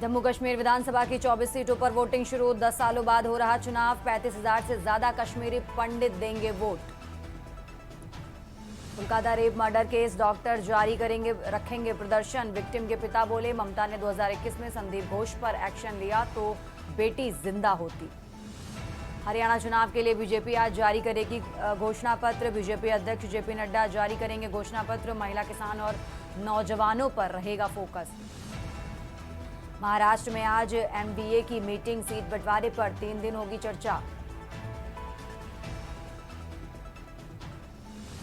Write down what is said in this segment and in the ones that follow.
जम्मू कश्मीर विधानसभा की 24 सीटों पर वोटिंग शुरू। 10 सालों बाद हो रहा चुनाव। 35,000 से ज्यादा कश्मीरी पंडित देंगे vote. Kolkata rape murder case doctor जारी रखेंगे प्रदर्शन। विक्टिम के पिता बोले, ममता ने 2021 में संदीप घोष पर एक्शन लिया तो बेटी जिंदा होती। हरियाणा चुनाव के लिए बीजेपी आज जारी करेगी घोषणा पत्र। बीजेपी अध्यक्ष जेपी नड्डा जारी करेंगे घोषणा पत्र। महिला, किसान और नौजवानों पर रहेगा फोकस। महाराष्ट्र में आज एमबीए की मीटिंग। सीट बंटवारे पर 3 दिन होगी चर्चा।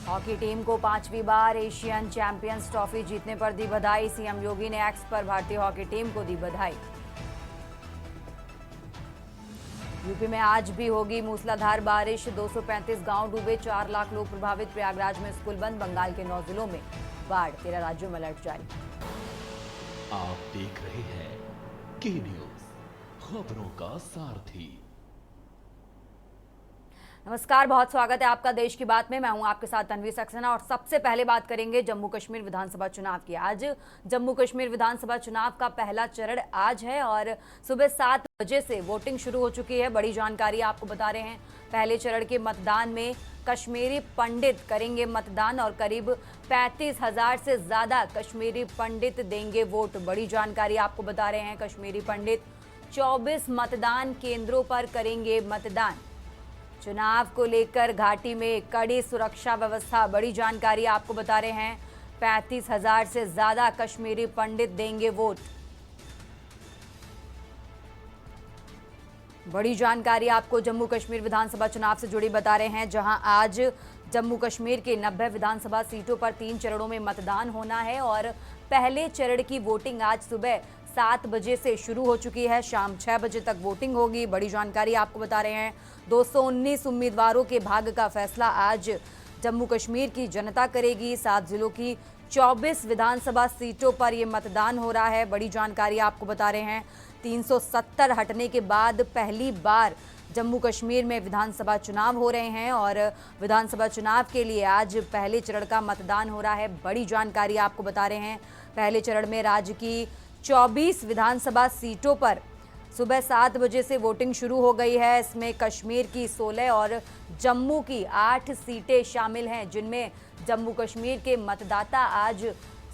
हॉकी टीम को 5वीं बार एशियन चैंपियंस ट्रॉफी जीतने पर दी बधाई। सीएम योगी ने एक्स पर भारतीय हॉकी टीम को दी बधाई। यूपी में आज भी होगी मूसलाधार बारिश। 235 गांव डूबे, 4 लाख लोग प्रभावित। प्रयागराज में स्कूल बंद। बंगाल के 9 जिलों में बाढ़। 13 राज्यों में अलर्ट जारी। आप देख रहे हैं के न्यूज, खबरों का सारथी। नमस्कार, बहुत स्वागत है आपका देश की बात में। मैं हूं आपके साथ तन्वी सक्सेना और सबसे पहले बात करेंगे जम्मू कश्मीर विधानसभा चुनाव की। आज जम्मू कश्मीर विधानसभा चुनाव का पहला चरण आज है और सुबह 7 बजे से वोटिंग शुरू हो चुकी है। बड़ी जानकारी आपको बता रहे हैं। पहले चरण के मतदान में कश्मीरी पंडित करेंगे मतदान और करीब 35,000 से ज्यादा कश्मीरी पंडित देंगे वोट। बड़ी जानकारी आपको बता रहे हैं। कश्मीरी पंडित 24 मतदान केंद्रों पर करेंगे मतदान। चुनाव को लेकर घाटी में कड़ी सुरक्षा व्यवस्था। बड़ी जानकारी आपको बता रहे हैं। 35,000 से ज्यादा कश्मीरी पंडित देंगे वोट। बड़ी जानकारी आपको जम्मू कश्मीर विधानसभा चुनाव से जुड़ी बता रहे हैं, जहां आज जम्मू कश्मीर के 90 विधानसभा सीटों पर 3 चरणों में मतदान होना है और पहले चरण की वोटिंग आज सुबह 7 बजे से शुरू हो चुकी है। शाम 6 बजे तक वोटिंग होगी। बड़ी जानकारी आपको बता रहे हैं। 219 उम्मीदवारों के भाग्य का फैसला आज जम्मू कश्मीर की जनता करेगी। 7 जिलों की 24 विधानसभा सीटों पर यह मतदान हो रहा है। बड़ी जानकारी आपको बता रहे हैं। 370 हटने के बाद पहली बार जम्मू कश्मीर में विधानसभा चुनाव हो रहे हैं और विधानसभा चुनाव के लिए आज पहले चरण का मतदान हो रहा है। बड़ी जानकारी आपको बता रहे हैं। पहले चरण में राज्य की 24 विधानसभा सीटों पर सुबह 7 बजे से वोटिंग शुरू हो गई है। इसमें कश्मीर की 16 और जम्मू की 8 सीटें शामिल हैं, जिनमें जम्मू कश्मीर के मतदाता आज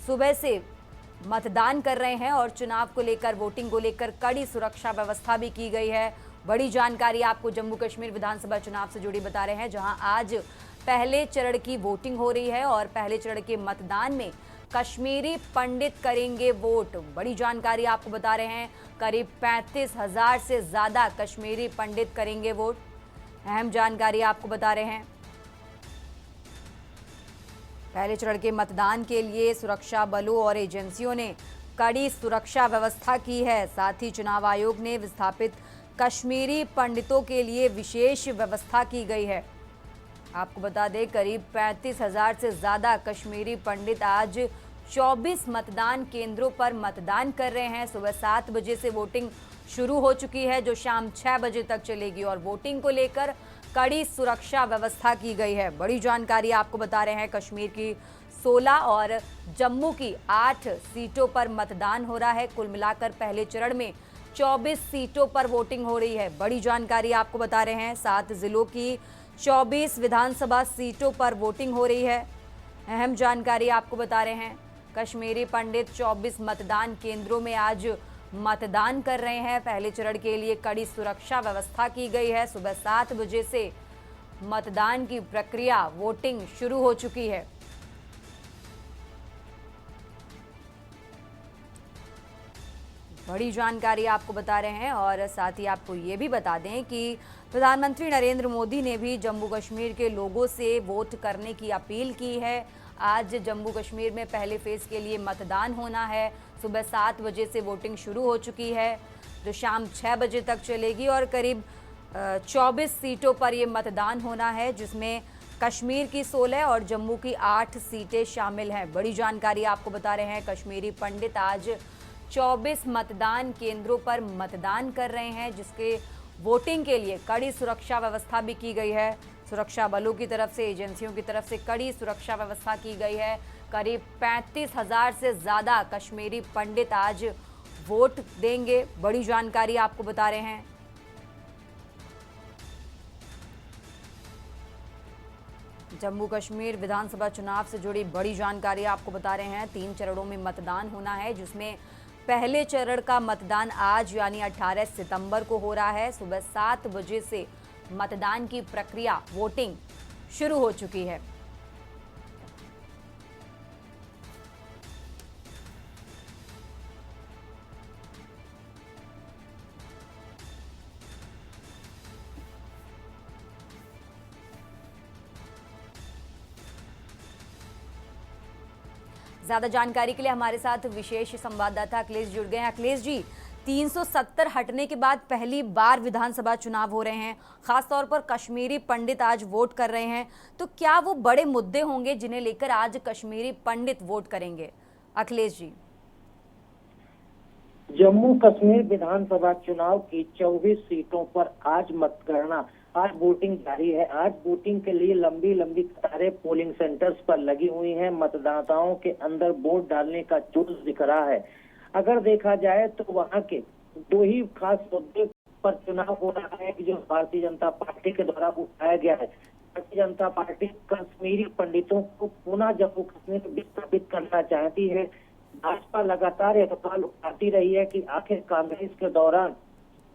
सुबह से मतदान कर रहे हैं और चुनाव को लेकर, वोटिंग को लेकर कड़ी सुरक्षा व्यवस्था भी की गई है। बड़ी जानकारी आपको जम्मू कश्मीर विधानसभा चुनाव से जुड़ी बता रहे हैं, जहां आज पहले चरण की वोटिंग हो रही है और पहले चरण के मतदान में कश्मीरी पंडित करेंगे वोट। बड़ी जानकारी आपको बता रहे हैं। करीब 35,000 से ज्यादा कश्मीरी पंडित करेंगे वोट। अहम जानकारी आपको बता रहे हैं। पहले चरण के मतदान के लिए सुरक्षा बलों और एजेंसियों ने कड़ी सुरक्षा व्यवस्था की है। साथ ही चुनाव आयोग ने विस्थापित कश्मीरी पंडितों के लिए विशेष व्यवस्था की गई है। आपको बता दें, करीब 35,000 से ज्यादा कश्मीरी पंडित आज 24 मतदान केंद्रों पर मतदान कर रहे हैं। सुबह 7 बजे से वोटिंग शुरू हो चुकी है, जो शाम 6 बजे तक चलेगी और वोटिंग को लेकर कड़ी सुरक्षा व्यवस्था की गई है। बड़ी जानकारी आपको बता रहे हैं। कश्मीर की 16 और जम्मू की 8 सीटों पर मतदान हो रहा है। कुल मिलाकर पहले चरण में 24 सीटों पर वोटिंग हो रही है। बड़ी जानकारी आपको बता रहे हैं। 7 जिलों की 24 विधानसभा सीटों पर वोटिंग हो रही है। अहम जानकारी आपको बता रहे हैं। कश्मीरी पंडित 24 मतदान केंद्रों में आज मतदान कर रहे हैं। पहले चरण के लिए कड़ी सुरक्षा व्यवस्था की गई है। सुबह 7 बजे से मतदान की प्रक्रिया, वोटिंग शुरू हो चुकी है। बड़ी जानकारी आपको बता रहे हैं और साथ ही आपको ये भी बता दें कि प्रधानमंत्री नरेंद्र मोदी ने भी जम्मू कश्मीर के लोगों से वोट करने की अपील की है। आज जम्मू कश्मीर में पहले फेज के लिए मतदान होना है। सुबह 7 बजे से वोटिंग शुरू हो चुकी है, जो शाम 6 बजे तक चलेगी और करीब 24 सीटों पर ये मतदान होना है, जिसमें कश्मीर की 16 और जम्मू की 8 सीटें शामिल हैं। बड़ी जानकारी आपको बता रहे हैं। कश्मीरी पंडित आज 24 मतदान केंद्रों पर मतदान कर रहे हैं, जिसके वोटिंग के लिए कड़ी सुरक्षा व्यवस्था भी की गई है। सुरक्षा बलों की तरफ से, एजेंसियों की तरफ से कड़ी सुरक्षा व्यवस्था की गई है। करीब 35,000 से ज़्यादा कश्मीरी पंडित आज वोट देंगे, बड़ी जानकारी आपको बता रहे हैं। जम्मू कश्मीर विधानसभा चुनाव से जुड़ी बड़ी जानकारी आपको बता रहे हैं। 3 चरणों में मतदान होना है, जिसमें पहले चरण का मतदान आज यानी 18 सितंबर को हो रहा है। सुबह 7 बजे से मतदान की प्रक्रिया, वोटिंग शुरू हो चुकी है। ज्यादा जानकारी के लिए हमारे साथ विशेष संवाददाता अखिलेश जुड़ गए हैं। अखिलेश जी, 370 हटने के बाद पहली बार विधानसभा चुनाव हो रहे हैं, खासतौर पर कश्मीरी पंडित आज वोट कर रहे हैं, तो क्या वो बड़े मुद्दे होंगे जिन्हें लेकर आज कश्मीरी पंडित वोट करेंगे? अखिलेश जी, जम्मू कश्मीर विधानसभा चुनाव की 24 सीटों पर आज मतगणना, आज वोटिंग जारी है। आज वोटिंग के लिए लंबी लंबी कतारें पोलिंग सेंटर्स पर लगी हुई हैं। मतदाताओं के अंदर वोट डालने का जोश दिख रहा है। अगर देखा जाए तो वहां के 2 ही खास मुद्दे पर चुनाव हो रहा है जो भारतीय जनता पार्टी के द्वारा उठाया गया है। भारतीय जनता पार्टी कश्मीरी पंडितों को पुनः जम्मू कश्मीर में विस्थापित करना चाहती है। भाजपा लगातार यह सवाल उठाती रही है कि आखिर कांग्रेस के दौरान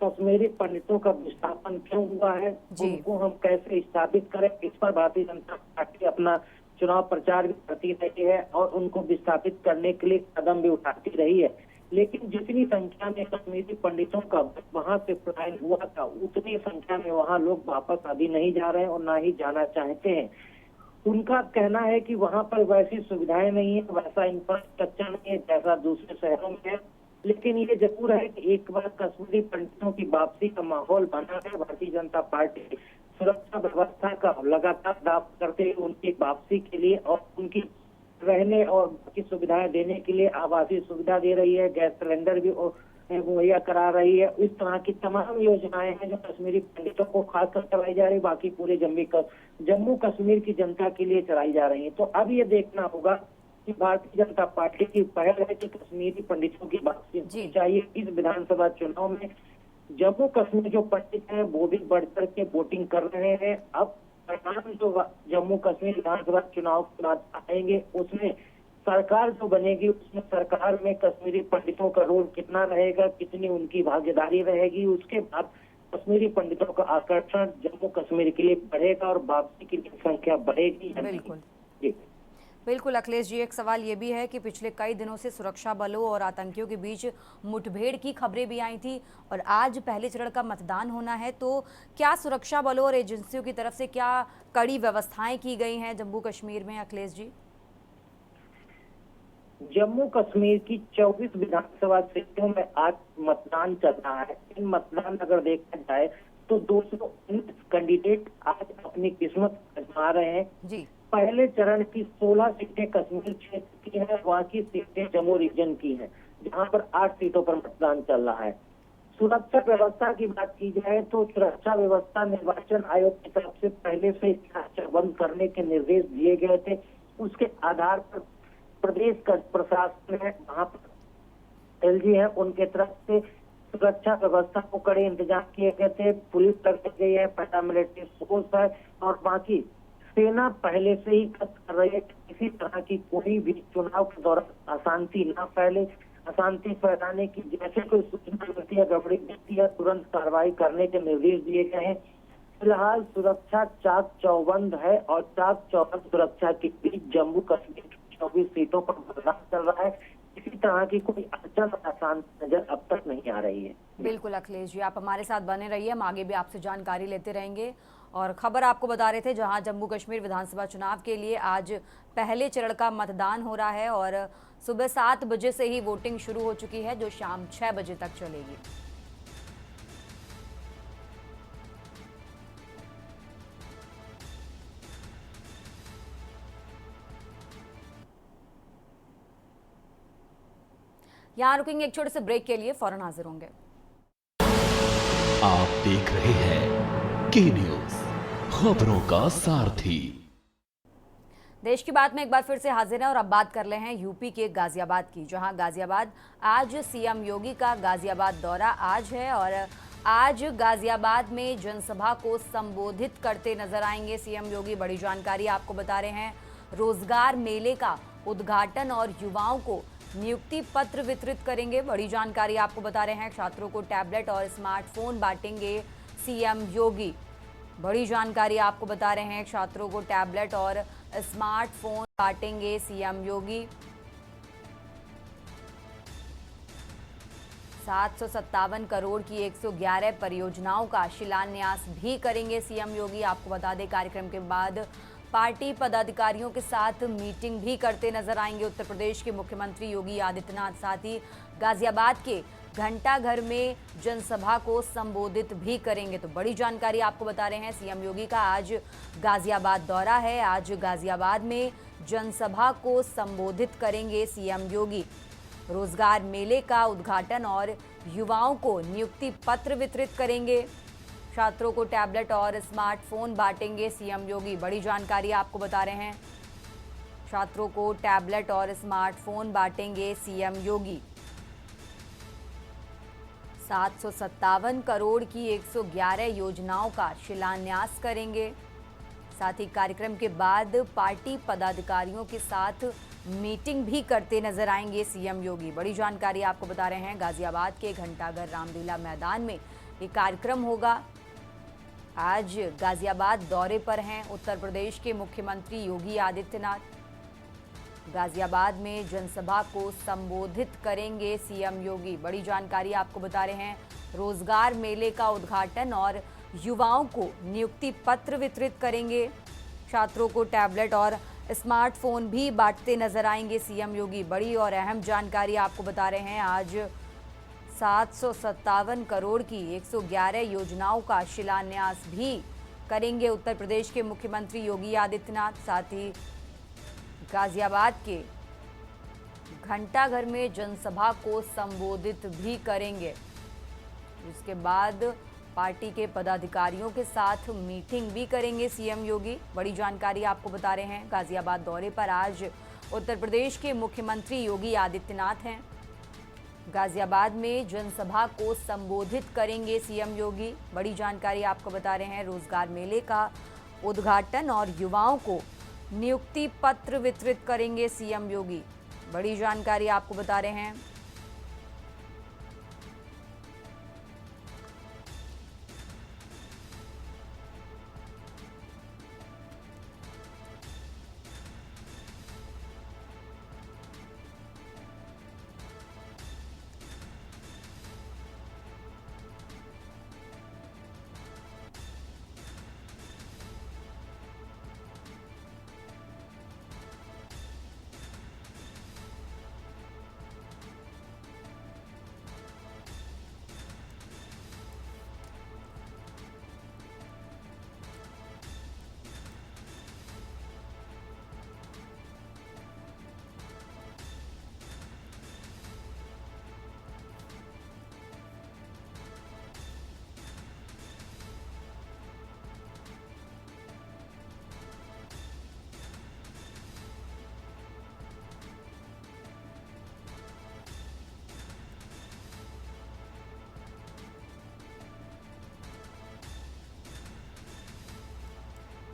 कश्मीरी पंडितों का विस्थापन क्यों हुआ है, उनको हम कैसे स्थापित करें। इस पर भारतीय जनता पार्टी अपना चुनाव प्रचार भी करती रही है और उनको विस्थापित करने के लिए कदम भी उठाती रही है। लेकिन जितनी संख्या में कश्मीरी पंडितों का वहां से पलायन हुआ था, उतनी संख्या में वहां लोग वापस अभी नहीं जा रहे हैं और ना ही जाना चाहते हैं। उनका कहना है कि वहां पर वैसी सुविधाएं नहीं है, वैसा इंफ्रास्ट्रक्चर नहीं है जैसा दूसरे शहरों में है। लेकिन ये जरूर है कि एक बार कश्मीरी पंडितों की वापसी का माहौल बना है। भारतीय जनता पार्टी सुरक्षा व्यवस्था का लगातार दावा करते हुए उनकी वापसी के लिए और उनकी रहने और बाकी सुविधाएं देने के लिए आवासीय सुविधा दे रही है, गैस सिलेंडर भी मुहैया करा रही है। इस तरह की तमाम योजनाएं हैं जो कश्मीरी पंडितों को खासकर चलाई जा रही, बाकी पूरे जम्मू कश्मीर की जनता के लिए चलाई जा रही है। तो अब ये देखना होगा कि भारतीय जनता पार्टी की पहल है कि कश्मीरी पंडितों की वापसी चाहिए। इस विधानसभा चुनाव में जम्मू कश्मीर जो पंडित हैं वो भी बढ़ चढ़ के वोटिंग कर रहे हैं। अब परिणाम जो जम्मू कश्मीर विधानसभा चुनाव के बाद आएंगे, उसमें सरकार जो बनेगी, उसमें सरकार में कश्मीरी पंडितों का रोल कितना रहेगा, कितनी उनकी भागीदारी रहेगी, उसके बाद कश्मीरी पंडितों का आकर्षण जम्मू कश्मीर के लिए बढ़ेगा और वापसी की संख्या बढ़ेगी। बिल्कुल बिल्कुल अखिलेश जी, एक सवाल ये भी है कि पिछले कई दिनों से सुरक्षा बलों और आतंकियों के बीच मुठभेड़ की खबरें भी आई थी और आज पहले चरण का मतदान होना है, तो क्या सुरक्षा बलों और एजेंसियों की तरफ से क्या कड़ी व्यवस्थाएं की गई हैं जम्मू कश्मीर में? अखिलेश जी, जम्मू कश्मीर की 24 विधानसभा सीटों में आज मतदान चल रहा है। इन मतदान अगर देखा जाए तो 219 कैंडिडेट आज अपनी किस्मत आजमा रहे हैं जी। पहले चरण की 16 सीटें कश्मीर क्षेत्र की है, बाकी सीटें जम्मू रीजन की हैं, जहां पर 8 सीटों पर मतदान चल रहा है। सुरक्षा व्यवस्था की बात की जाए तो सुरक्षा व्यवस्था निर्वाचन आयोग की तरफ से पहले से बंद करने के निर्देश दिए गए थे। उसके आधार पर प्रदेश का प्रशासन है, वहाँ पर एलजी है, उनके तरफ से सुरक्षा व्यवस्था को कड़े इंतजाम किए गए थे। पुलिस लगाई गई है, पैरामिलिट्री फोर्स है और बाकी सेना पहले से ही कर रही है किसी तरह की कोई भी चुनाव के दौरान अशांति न फैले। अशांति फैलाने की जैसे कोई सूचना मिलती है, गड़बड़ी मिलती है, तुरंत कार्रवाई करने के निर्देश दिए गए हैं। फिलहाल सुरक्षा चाक चौबंद है और चाक चौबंद सुरक्षा के बीच जम्मू कश्मीर 24 सीटों पर मतदान चल रहा है। किसी तरह की कोई अड़चन आसान नजर अब तक नहीं आ रही है। बिल्कुल अखिलेश जी, आप हमारे साथ बने रहिए, हम आगे भी आपसे जानकारी लेते रहेंगे। और खबर आपको बता रहे थे जहां जम्मू कश्मीर विधानसभा चुनाव के लिए आज पहले चरण का मतदान हो रहा है और सुबह 7 बजे से ही वोटिंग शुरू हो चुकी है, जो शाम 6 बजे तक चलेगी। यहां रुकेंगे एक छोटे से ब्रेक के लिए, फौरन हाजिर होंगे। आप देख रहे हैं के न्यूज, खबरों का सारथी। देश की बात में एक बार फिर से हाजिर है और अब बात कर रहे हैं यूपी के गाजियाबाद की, जहां गाजियाबाद आज सीएम योगी का गाजियाबाद दौरा आज है और आज गाजियाबाद में जनसभा को संबोधित करते नजर आएंगे सीएम योगी। बड़ी जानकारी आपको बता रहे हैं, रोजगार मेले का उद्घाटन और युवाओं को नियुक्ति पत्र वितरित करेंगे। बड़ी जानकारी आपको बता रहे हैं, छात्रों को टैबलेट और स्मार्टफोन बांटेंगे सीएम योगी। बड़ी जानकारी आपको बता रहे हैं, छात्रों को टैबलेट और स्मार्टफोन बांटेंगे सीएम योगी। 757 करोड़ की 111 परियोजनाओं का शिलान्यास भी करेंगे सीएम योगी। आपको बता दें, कार्यक्रम के बाद पार्टी पदाधिकारियों के साथ मीटिंग भी करते नजर आएंगे उत्तर प्रदेश के मुख्यमंत्री योगी आदित्यनाथ। साथ ही गाजियाबाद के घंटाघर में जनसभा को संबोधित भी करेंगे। तो बड़ी जानकारी आपको बता रहे हैं, सीएम योगी का आज गाजियाबाद दौरा है। आज गाजियाबाद में जनसभा को संबोधित करेंगे सीएम योगी। रोजगार मेले का उद्घाटन और युवाओं को नियुक्ति पत्र वितरित करेंगे। छात्रों को टैबलेट और स्मार्टफोन बांटेंगे सीएम योगी। बड़ी जानकारी आपको बता रहे हैं, छात्रों को टैबलेट और स्मार्टफोन बांटेंगे सीएम योगी। 757 करोड़ की 111 योजनाओं का शिलान्यास करेंगे। साथ ही कार्यक्रम के बाद पार्टी पदाधिकारियों के साथ मीटिंग भी करते नजर आएंगे सीएम योगी। बड़ी जानकारी आपको बता रहे हैं, गाजियाबाद के घंटाघर रामलीला मैदान में ये कार्यक्रम होगा। आज गाजियाबाद दौरे पर हैं उत्तर प्रदेश के मुख्यमंत्री योगी आदित्यनाथ। गाजियाबाद में जनसभा को संबोधित करेंगे सीएम योगी। बड़ी जानकारी आपको बता रहे हैं, रोजगार मेले का उद्घाटन और युवाओं को नियुक्ति पत्र वितरित करेंगे। छात्रों को टैबलेट और स्मार्टफोन भी बांटते नजर आएंगे सीएम योगी। बड़ी और अहम जानकारी आपको बता रहे हैं, आज 757 करोड़ की 111 योजनाओं का शिलान्यास भी करेंगे उत्तर प्रदेश के मुख्यमंत्री योगी आदित्यनाथ। साथ ही गाजियाबाद के घंटाघर में जनसभा को संबोधित भी करेंगे। इसके बाद पार्टी के पदाधिकारियों के साथ मीटिंग भी करेंगे सीएम योगी। बड़ी जानकारी आपको बता रहे हैं, गाजियाबाद दौरे पर आज उत्तर प्रदेश के मुख्यमंत्री योगी आदित्यनाथ हैं। गाजियाबाद में जनसभा को संबोधित करेंगे सीएम योगी। बड़ी जानकारी आपको बता रहे हैं, रोजगार मेले का उद्घाटन और युवाओं को नियुक्ति पत्र वितरित करेंगे सीएम योगी। बड़ी जानकारी आपको बता रहे हैं।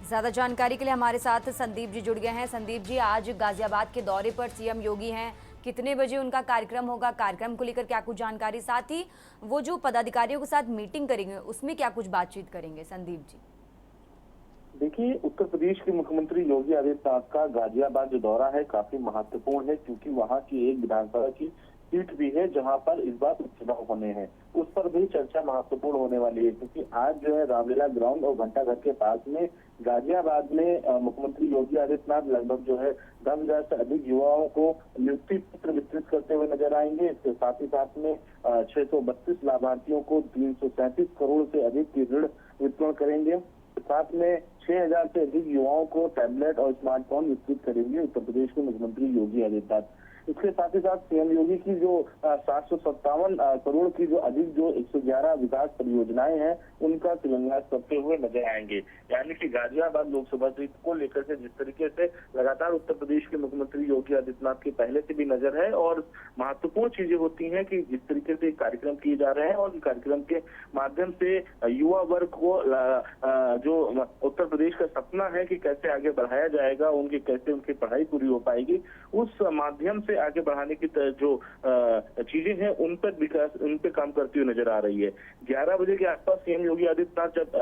ज्यादा जानकारी के लिए हमारे साथ संदीप जी जुड़ गए हैं। संदीप जी, आज गाजियाबाद के दौरे पर सीएम योगी हैं, कितने बजे उनका कार्यक्रम होगा, कार्यक्रम को लेकर क्या कुछ जानकारी, साथ ही वो जो पदाधिकारियों के साथ मीटिंग करेंगे उसमें क्या कुछ बातचीत करेंगे? संदीप जी। देखिए, उत्तर प्रदेश के मुख्यमंत्री योगी आदित्यनाथ का गाजियाबाद जो दौरा है काफी महत्वपूर्ण है, क्योंकि वहां की एक विधानसभा की सीट भी है जहां पर इस बार उपचुनाव होने हैं। उस पर भी चर्चा महत्वपूर्ण होने वाली है, क्योंकि आज जो है रामलीला ग्राउंड और घंटाघर के पास में गाजियाबाद में मुख्यमंत्री योगी आदित्यनाथ लगभग जो है 10,000 से अधिक युवाओं को नियुक्ति पत्र वितरित करते हुए नजर आएंगे। इसके साथ ही साथ में 632 लाभार्थियों को 337 करोड़ से अधिक की ऋण वितरण करेंगे। साथ में 6,000 से अधिक युवाओं को टैबलेट और स्मार्टफोन वितरित करेंगे उत्तर प्रदेश के मुख्यमंत्री योगी आदित्यनाथ। इसके साथ ही साथ सीएम योगी की जो 757 करोड़ की जो अधिक जो 111 विकास परियोजनाएं हैं उनका शिलान्यास करते हुए नजर आएंगे। यानी कि गाजियाबाद लोकसभा सीट को लेकर से जिस तरीके से लगातार उत्तर प्रदेश के मुख्यमंत्री योगी आदित्यनाथ की पहले से भी नजर है और महत्वपूर्ण चीजें होती हैं कि जिस तरीके से कार्यक्रम किए जा रहे हैं और कार्यक्रम के माध्यम से युवा वर्ग को जो उत्तर प्रदेश का सपना है कि कैसे आगे बढ़ाया जाएगा, उनकी कैसे उनकी पढ़ाई पूरी हो पाएगी, उस माध्यम से आगे बढ़ाने की जो चीजें हैं उन पर काम करती हुई नजर आ रही है। 11 बजे के आसपास सीएम योगी आदित्यनाथ जब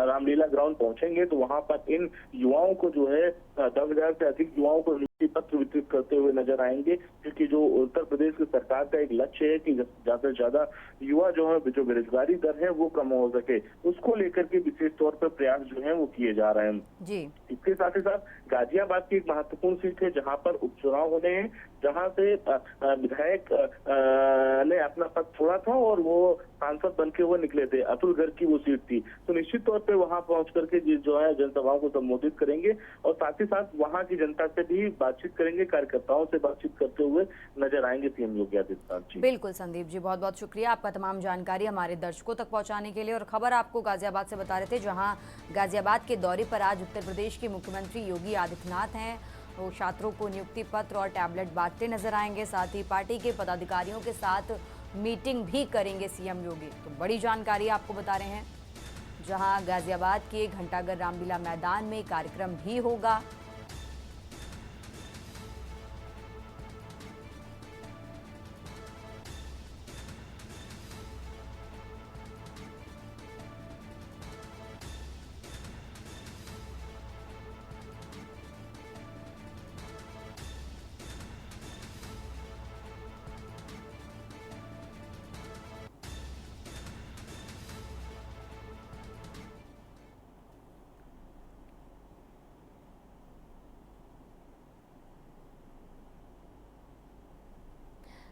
रामलीला ग्राउंड पहुंचेंगे तो वहां पर इन युवाओं को जो है 10,000 से अधिक युवाओं को नियुक्ति पत्र वितरित करते हुए नजर आएंगे, क्योंकि जो उत्तर प्रदेश की सरकार का एक लक्ष्य है कि ज्यादा से ज्यादा युवा जो है जो बेरोजगारी दर है वो कम हो सके, उसको लेकर के विशेष तौर पर प्रयास जो है वो किए जा रहे हैं जी। इसके साथ ही साथ गाजियाबाद की एक महत्वपूर्ण सीट है जहां पर उपचुनाव होने हैं, जहां से विधायक ने अपना पद छोड़ा था और वो सांसद बन के हुए निकले थे। अतुल गर्ग की वो सीट थी, तो निश्चित तौर पे वहां पहुंच करके जो है जनसभाओं को संबोधित करेंगे और साथ ही साथ वहां की जनता से भी बातचीत करेंगे, कार्यकर्ताओं से बातचीत करते हुए नजर आएंगे सीएम योगी आदित्यनाथ जी। बिल्कुल संदीप जी, बहुत बहुत शुक्रिया आपका तमाम जानकारी हमारे दर्शकों तक पहुंचाने के लिए। और खबर आपको गाजियाबाद से बता रहे थे, जहां गाजियाबाद के दौरे पर आज उत्तर प्रदेश के मुख्यमंत्री योगी आदित्यनाथ हैं। वो छात्रों को नियुक्ति पत्र और टैबलेट बांटते नजर आएंगे, साथ ही पार्टी के पदाधिकारियों के साथ मीटिंग भी करेंगे सीएम योगी। तो बड़ी जानकारी आपको बता रहे हैं, जहां गाजियाबाद के घंटाघर रामलीला मैदान में कार्यक्रम भी होगा।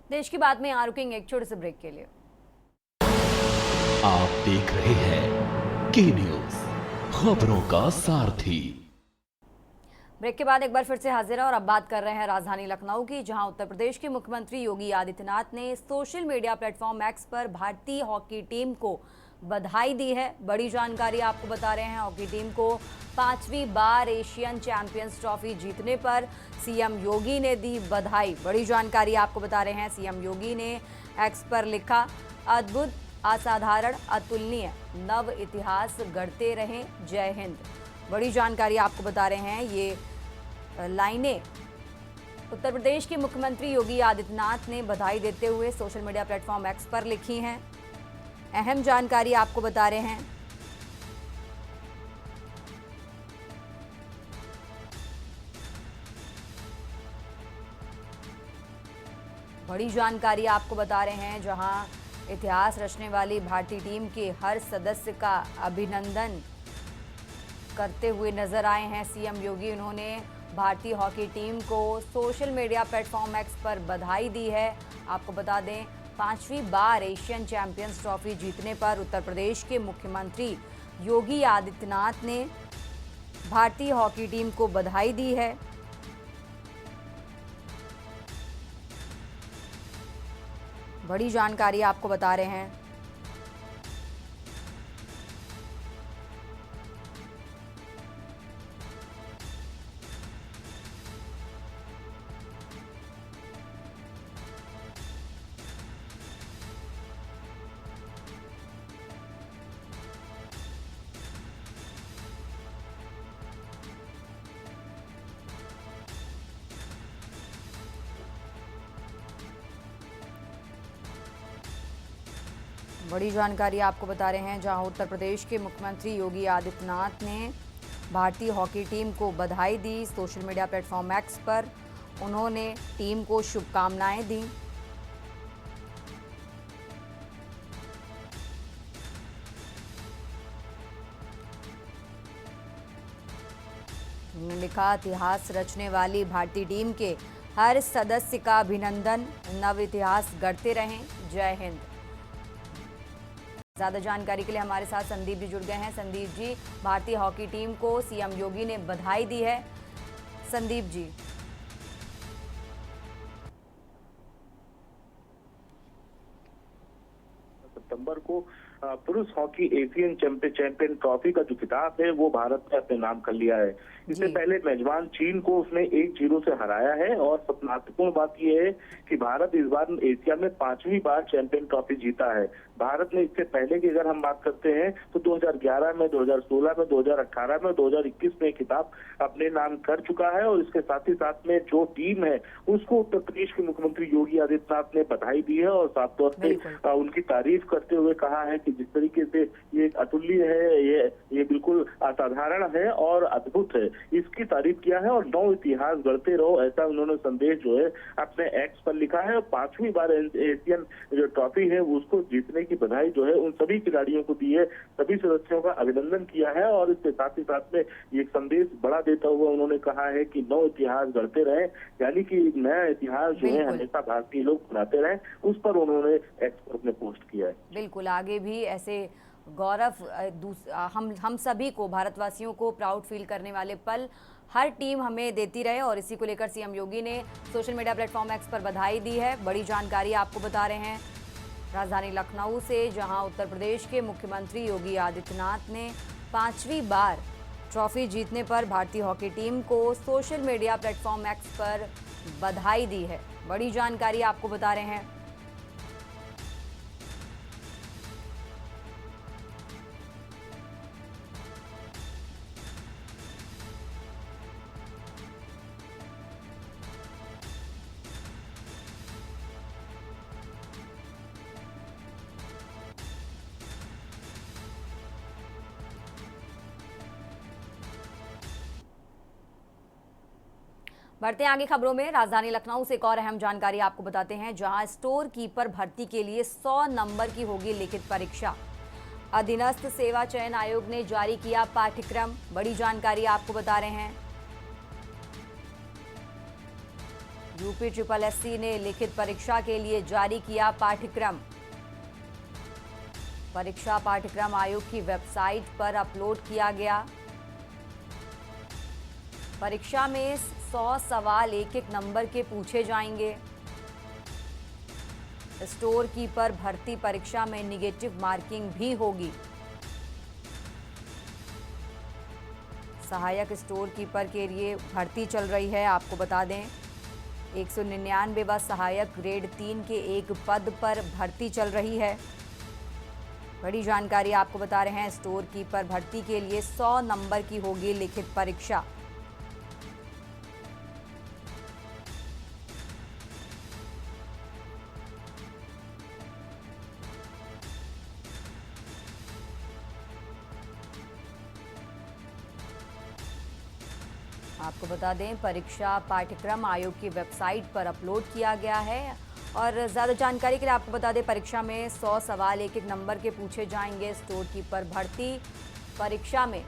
देश की बात में यहाँ रुकेंगे एक छोटे से ब्रेक के लिए। आप देख रहे हैं के न्यूज, खबरों का सारथी। ब्रेक के बाद एक बार फिर से हाजिर है और अब बात कर रहे हैं राजधानी लखनऊ की, जहां उत्तर प्रदेश के मुख्यमंत्री योगी आदित्यनाथ ने सोशल मीडिया प्लेटफॉर्म एक्स पर भारतीय हॉकी टीम को बधाई दी है। बड़ी जानकारी आपको बता रहे हैं, हॉकी टीम को 5वीं बार एशियन चैंपियंस ट्रॉफी जीतने पर सीएम योगी ने दी बधाई। बड़ी जानकारी आपको बता रहे हैं, सीएम योगी ने एक्स पर लिखा, अद्भुत, असाधारण, अतुलनीय, नव इतिहास गढ़ते रहें, जय हिंद। बड़ी जानकारी आपको बता रहे हैं, ये लाइनें उत्तर प्रदेश के मुख्यमंत्री योगी आदित्यनाथ ने बधाई देते हुए सोशल मीडिया प्लेटफॉर्म एक्स पर लिखी हैं। अहम जानकारी आपको बता रहे हैं, बड़ी जानकारी आपको बता रहे हैं, जहां इतिहास रचने वाली भारतीय टीम के हर सदस्य का अभिनंदन करते हुए नजर आए हैं सीएम योगी। उन्होंने भारतीय हॉकी टीम को सोशल मीडिया प्लेटफॉर्म एक्स पर बधाई दी है। आपको बता दें, 5वीं बार एशियन चैंपियंस ट्रॉफी जीतने पर उत्तर प्रदेश के मुख्यमंत्री योगी आदित्यनाथ ने भारतीय हॉकी टीम को बधाई दी है। बड़ी जानकारी आपको बता रहे हैं, बड़ी जानकारी आपको बता रहे हैं, जहां उत्तर प्रदेश के मुख्यमंत्री योगी आदित्यनाथ ने भारतीय हॉकी टीम को बधाई दी। सोशल मीडिया प्लेटफॉर्म एक्स पर उन्होंने टीम को शुभकामनाएं दी। उन्होंने लिखा, इतिहास रचने वाली भारतीय टीम के हर सदस्य का अभिनंदन, नव इतिहास गढ़ते रहें, जय हिंद। ज़्यादा जानकारी के लिए हमारे साथ संदीप जी जुड़ गए हैं। संदीप जी, भारतीय हॉकी टीम को सीएम योगी ने बधाई दी है। संदीप जी। सितंबर को पुरुष हॉकी एशियन चैंपियन ट्रॉफी का जो खिताब है वो भारत ने अपने नाम कर लिया है। इससे पहले मेजबान चीन को उसने 1-0 से हराया है और सबसे महत्वपूर्ण बात यह है कि भारत इस बार एशिया में 5वीं बार चैंपियन ट्रॉफी जीता है। भारत ने इससे पहले की अगर हम बात करते हैं तो 2011 में, 2016 में, 2018 में, 2021 में खिताब अपने नाम कर चुका है। और इसके साथ ही साथ में जो टीम है उसको उत्तर प्रदेश के मुख्यमंत्री योगी आदित्यनाथ ने बधाई दी है और साफ तौर पे उनकी तारीफ करते हुए कहा है कि जिस तरीके से ये एक अतुल्य है, ये बिल्कुल असाधारण है और अद्भुत है, इसकी तारीफ किया है। और नौ इतिहास गढ़ते रहो, ऐसा उन्होंने संदेश जो है अपने एक्स पर लिखा है। और 5वीं बार एशियन जो ट्रॉफी है उसको जीतने की बधाई जो है उन सभी खिलाड़ियों को दी है, सभी सदस्यों का अभिनंदन किया है। और इसके साथ ही साथ में एक संदेश बड़ा देता हुआ उन्होंने कहा है कि नौ इतिहास गढ़ते रहे, यानी कि नया इतिहास जो है हमेशा भारतीय लोग बनाते रहे, उस पर उन्होंने एक्स पर अपने पोस्ट किया है। बिल्कुल, आगे भी ऐसे गौरव हम सभी को, भारतवासियों को प्राउड फील करने वाले पल हर टीम हमें देती रहे। और इसी को लेकर सीएम योगी ने सोशल मीडिया प्लेटफॉर्म एक्स पर बधाई दी है। बड़ी जानकारी आपको बता रहे हैं राजधानी लखनऊ से, जहां उत्तर प्रदेश के मुख्यमंत्री योगी आदित्यनाथ ने 5वीं बार ट्रॉफी जीतने पर भारतीय हॉकी टीम को सोशल मीडिया प्लेटफॉर्म एक्स पर बधाई दी है। बड़ी जानकारी आपको बता रहे हैं। बढ़ते हैं आगे खबरों में। राजधानी लखनऊ से एक और अहम जानकारी आपको बताते हैं, जहां स्टोर कीपर भर्ती के लिए 100 नंबर की होगी लिखित परीक्षा। अधीनस्थ सेवा चयन आयोग ने जारी किया पाठ्यक्रम। बड़ी जानकारी आपको बता रहे हैं। यूपी SSSC ने लिखित परीक्षा के लिए जारी किया पाठ्यक्रम। परीक्षा पाठ्यक्रम आयोग की वेबसाइट पर अपलोड किया गया। परीक्षा में 100 सवाल एक नंबर के पूछे जाएंगे। स्टोर कीपर भर्ती परीक्षा में निगेटिव मार्किंग भी होगी। सहायक स्टोर कीपर के लिए भर्ती चल रही है। आपको बता दें 199वां सहायक ग्रेड 3 के एक पद पर भर्ती चल रही है। बड़ी जानकारी आपको बता रहे हैं। स्टोर कीपर भर्ती के लिए 100 नंबर की होगी लिखित परीक्षा। आपको बता दें परीक्षा पाठ्यक्रम आयोग की वेबसाइट पर अपलोड किया गया है। और ज़्यादा जानकारी के लिए आपको बता दें परीक्षा में 100 सवाल एक नंबर के पूछे जाएंगे। स्टोर कीपर भर्ती परीक्षा में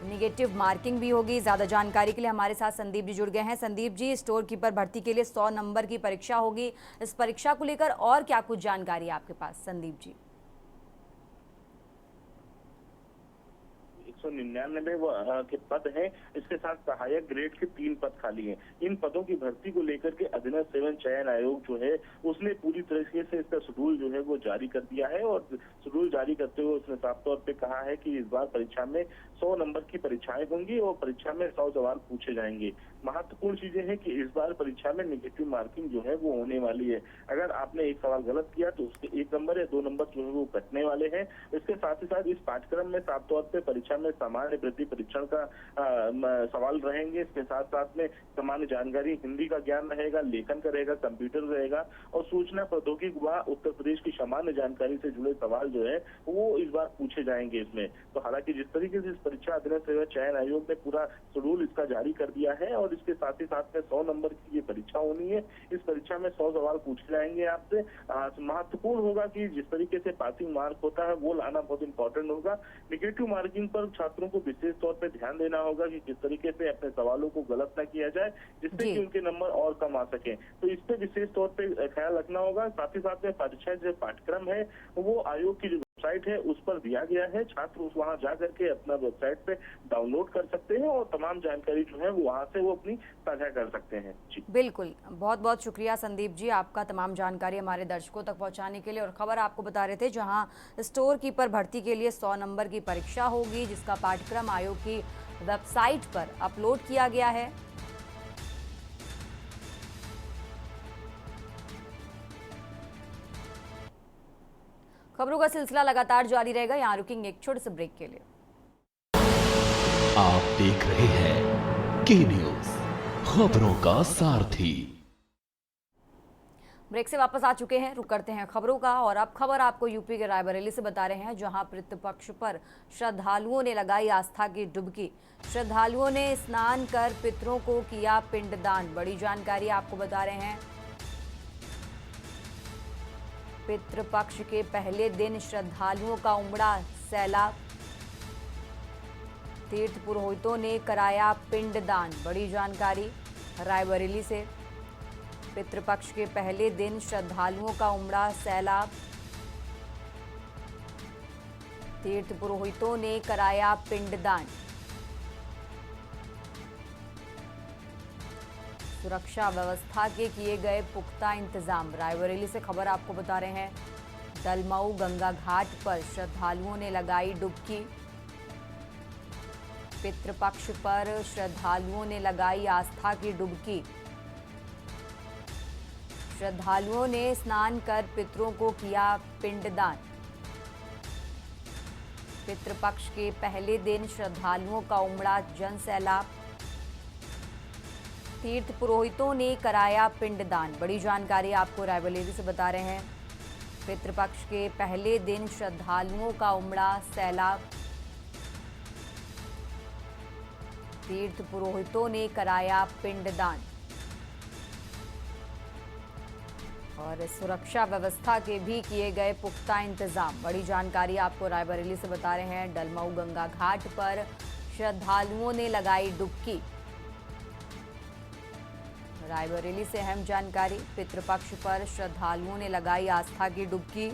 निगेटिव मार्किंग भी होगी। ज़्यादा जानकारी के लिए हमारे साथ संदीप जी जुड़ गए हैं। संदीप जी, स्टोर कीपर भर्ती के लिए 100 नंबर की परीक्षा होगी। इस परीक्षा को लेकर और क्या कुछ जानकारी है आपके पास संदीप जी? 199 के पद हैं। इसके साथ सहायक ग्रेड के 3 पद खाली हैं। इन पदों की भर्ती को लेकर के अधीनस्थ सेवा चयन आयोग जो है उसने पूरी तरीके से इसका शेड्यूल जो है वो जारी कर दिया है। और शेड्यूल जारी करते हुए उसने साफ तौर पे कहा है कि इस बार परीक्षा में 100 नंबर की परीक्षाएं होंगी और परीक्षा में 100 सवाल पूछे जाएंगे। महत्वपूर्ण चीजें हैं कि इस बार परीक्षा में निगेटिव मार्किंग जो है वो होने वाली है। अगर आपने एक सवाल गलत किया तो उसके 1 नंबर या 2 नंबर जो है वो कटने वाले हैं। इसके साथ ही साथ इस पाठ्यक्रम में साफ तौर पे परीक्षा में सामान्य वृद्धि परीक्षण का सवाल रहेंगे। इसके साथ साथ में सामान्य जानकारी, हिंदी का ज्ञान रहेगा, लेखन का रहेगा, कंप्यूटर रहेगा और सूचना प्रौद्योगिकी व उत्तर प्रदेश की सामान्य जानकारी से जुड़े सवाल जो है वो इस बार पूछे जाएंगे इसमें। तो हालांकि जिस तरीके से इस परीक्षा अधीनस्थ सेवा चयन आयोग ने पूरा शेड्यूल इसका जारी कर दिया है और इसके साथ ही साथ में 100 नंबर की ये परीक्षा होनी है। इस परीक्षा में 100 सवाल पूछे जाएंगे आपसे। महत्वपूर्ण होगा कि जिस तरीके से पासिंग मार्क होता है वो लाना बहुत इंपॉर्टेंट होगा। निगेटिव मार्किंग पर छात्रों को विशेष तौर पे ध्यान देना होगा कि किस तरीके से अपने सवालों को गलत न किया जाए जिससे कि उनके नंबर और कम आ सके। तो इस पे विशेष तौर पे ख्याल रखना होगा। साथ ही साथ में परीक्षा जो पाठ्यक्रम है वो आयोग की वेबसाइट है उस पर दिया गया है। छात्र उस वहां जा करके अपना वेबसाइट पे डाउनलोड कर सकते हैं और तमाम जानकारी जो है वो वहां से वो अपनी साझा कर सकते हैं। जी बिल्कुल, बहुत बहुत शुक्रिया संदीप जी आपका तमाम जानकारी हमारे दर्शकों तक पहुंचाने के लिए। और खबर आपको बता रहे थे जहां स्टोर कीपर भर्ती के लिए 100 नंबर की परीक्षा होगी, जिसका पाठ्यक्रम आयोग की वेबसाइट पर अपलोड किया गया है। खबरों का सिलसिला लगातार जारी रहेगा, यहाँ रुकेंगे एक छोटे से ब्रेक के लिए। आप देख रहे हैं के न्यूज, खबरों का सारथी। ब्रेक से वापस आ चुके हैं, रुक करते हैं खबरों का। और अब खबर आपको यूपी के रायबरेली से बता रहे हैं, जहां पितृपक्ष पर श्रद्धालुओं ने लगाई आस्था की डुबकी। श्रद्धालुओं ने स्नान कर पितरों को किया पिंडदान, बड़ी जानकारी आपको बता रहे हैं। पितृपक्ष के पहले दिन श्रद्धालुओं का उमड़ा सैलाब, तीर्थ पुरोहितों ने कराया पिंडदान, बड़ी जानकारी रायबरेली से। पितृपक्ष के पहले दिन श्रद्धालुओं का उमड़ा सैलाब, तीर्थ पुरोहितों ने कराया पिंडदान। सुरक्षा व्यवस्था के किए गए पुख्ता इंतजाम, रायबरेली से खबर आपको बता रहे हैं। दलमऊ गंगा घाट पर श्रद्धालुओं ने लगाई डुबकी। पितृपक्ष पर श्रद्धालुओं ने लगाई आस्था की डुबकी। श्रद्धालुओं ने स्नान कर पितरों को किया पिंडदान। पितृपक्ष के पहले दिन श्रद्धालुओं का उमड़ा जन सैलाब, तीर्थ पुरोहितों ने कराया पिंडदान, बड़ी जानकारी आपको रायबरेली से बता रहे हैं। पितृपक्ष के पहले दिन श्रद्धालुओं का उमड़ा सैलाब, तीर्थ पुरोहितों ने कराया पिंडदान। और सुरक्षा व्यवस्था के भी किए गए पुख्ता इंतजाम, बड़ी जानकारी आपको रायबरेली से बता रहे हैं। दलमऊ गंगा घाट पर श्रद्धालुओं ने लगाई डुबकी। रायबरेली से अहम जानकारी, पितृपक्ष पर श्रद्धालुओं ने लगाई आस्था की डुबकी।